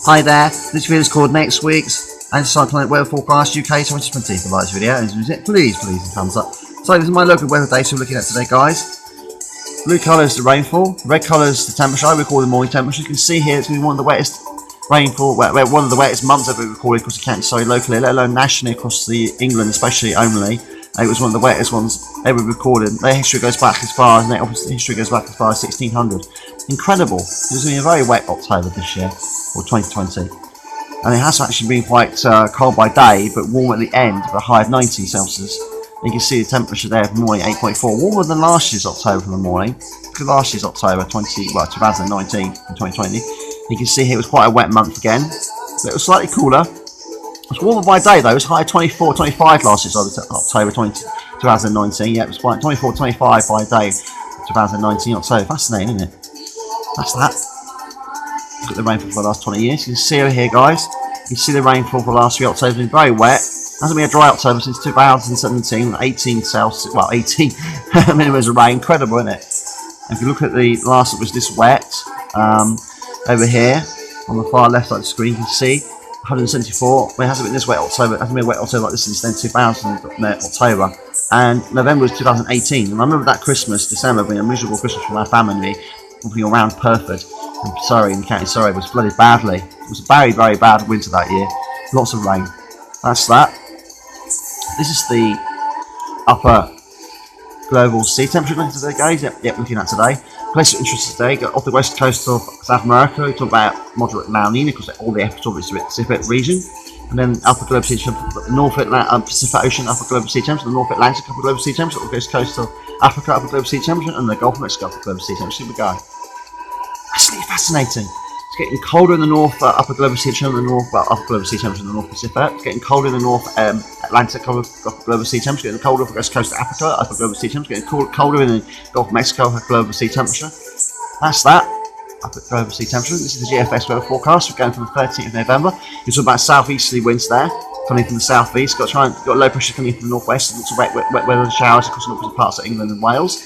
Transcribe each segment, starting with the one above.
Hi there, this video is called Next Week's Anti-Cyclonic Weather Forecast UK 2020. If you like this video and enjoy it, please thumbs up. So this is my local weather data we're looking at today, guys. Blue colour is the rainfall, red colour is the temperature. I record the morning temperature. You can see here it's going to be one of the wettest rainfall, one of the wettest months ever recorded across the county, locally, let alone nationally across England, especially only. It was one of the wettest ones ever recorded. Their history goes back as far as 1600. Incredible. It was going to be a very wet October this year, or 2020. And it has actually been quite cold by day, but warm at the end, with a high of 19 Celsius. You can see the temperature there for the morning, 8.4. Warmer than last year's October for the morning. Look at last year's October, 2019 and 2020. You can see here it was quite a wet month again. But it was slightly cooler. It was warmer by day though. It was high 24, 25 last year's October 2019. Yeah, it was quite 24, 25 by day, 2019 October. Fascinating, isn't it? That's that. Look at the rainfall for the last 20 years. You can see over here, guys. You can see the rainfall for the last 3 Octobers. It's been very wet. It hasn't been a dry October since 2017. 18 Celsius, well, 18 millimeters of rain. Incredible, isn't it? And if you look at the last that was this wet, over here on the far left side of the screen, you can see 174. Well, it hasn't been this wet October. It hasn't been a wet October like this since then 2000 October. And November was 2018. And I remember that Christmas, December, being a miserable Christmas for my family. Walking around Perford and Surrey, in County Surrey, was flooded badly. It was a very, very bad winter that year. Lots of rain. That's that. This is the upper global sea temperature looking today, guys. Yep, looking at today. Place of interest today, got off the west coast of South America. We talk about moderate La Nina because all the equatorial Pacific region. And then upper global sea temperature, the North Atlantic, Pacific Ocean, upper global sea temperature, the North Atlantic, upper global sea temperature, the west coast of Africa, upper global sea temperature, and the Gulf of Mexico, upper global sea temperature. Here we go. Absolutely fascinating. It's getting colder in the North upper global sea temperature, in the North, well, upper global sea temperature in the North Pacific. It's getting colder in the North Atlantic, upper global sea temperature. Getting colder off the west coast of Africa, upper global sea temperature. Getting colder in the Gulf of Mexico, upper global sea temperature. That's that. Upper global sea temperature. This is the GFS weather forecast. We're going from the 13th of November. You're talking about southeasterly winds there, coming from the southeast. Got low pressure coming from the northwest. Lots of wet weather showers across northern parts of England and Wales.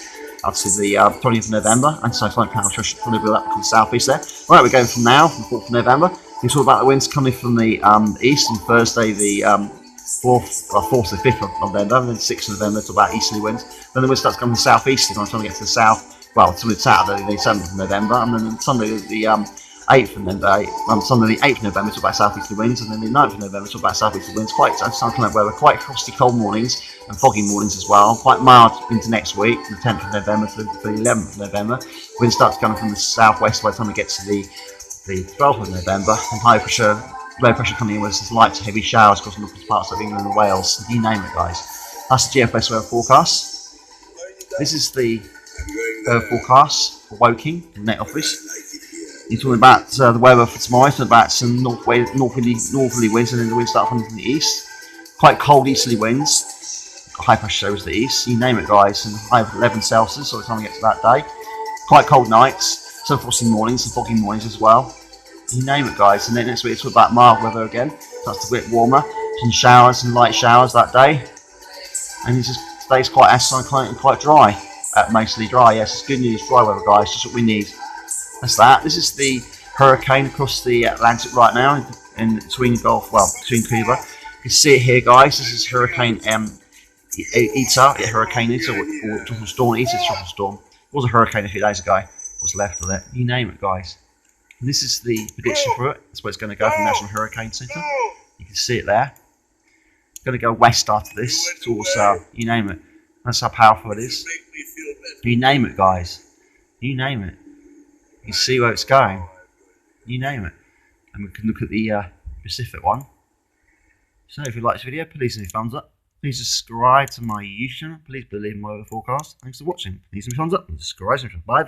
Up to the 20th of November, and cyclonic power pressure probably build up from the southeast there. Right, we're going from now, from the 4th of November. We talk about the winds coming from the east on Thursday, the 4th to the 5th of November, and then 6th of November, talk about easterly winds. Then the wind starts coming southeast, I'm trying to get to the south, well, to Saturday, the 7th of November, and then Sunday, the 8th of November, Sunday the 8th of November, talk about southeasterly winds, and then the 9th of November, talk about southeasterly winds. Quite cyclonic weather, quite frosty cold mornings and foggy mornings as well. Quite mild into next week, from the 10th of November to the 11th of November. Wind starts coming from the southwest by the time we get to the 12th of November, and low pressure coming in with some light to heavy showers across northern parts of England and Wales. You name it, guys. That's the GFS weather forecast. This is the weather forecast for Woking in Net Office. You're talking about the weather for tomorrow, talking about some northerly winds, and then the winds start coming from the east. Quite cold easterly winds. High pressure over to the east. You name it, guys. And high of 11 Celsius, so by the time we get to that day. Quite cold nights. Some frosty mornings, some foggy mornings as well. You name it, guys. And then next week it's all about mild weather again. Starts to get warmer. Some showers and light showers that day. And it just stays quite cyclonic and quite dry. Mostly dry. Yes, it's good news. Dry weather, guys. Just what we need. That's that. This is the hurricane across the Atlantic right now in between Cuba. You can see it here, guys. This is Hurricane Hurricane Eta, or Tropical Storm. Eta Tropical Storm. It was a hurricane a few days ago. What's left of it? You name it, guys. And this is the prediction for it. That's where it's going to go from National Hurricane Center. You can see it there. It's going to go west after this, towards you name it. That's how powerful it is. You name it, guys. You name it. You can see where it's going. You name it. And we can look at the Pacific one. So if you like this video, please leave a thumbs up. Please subscribe to my YouTube channel. Please believe in my weather forecast. Thanks for watching. Please leave a thumbs up and subscribe. Bye.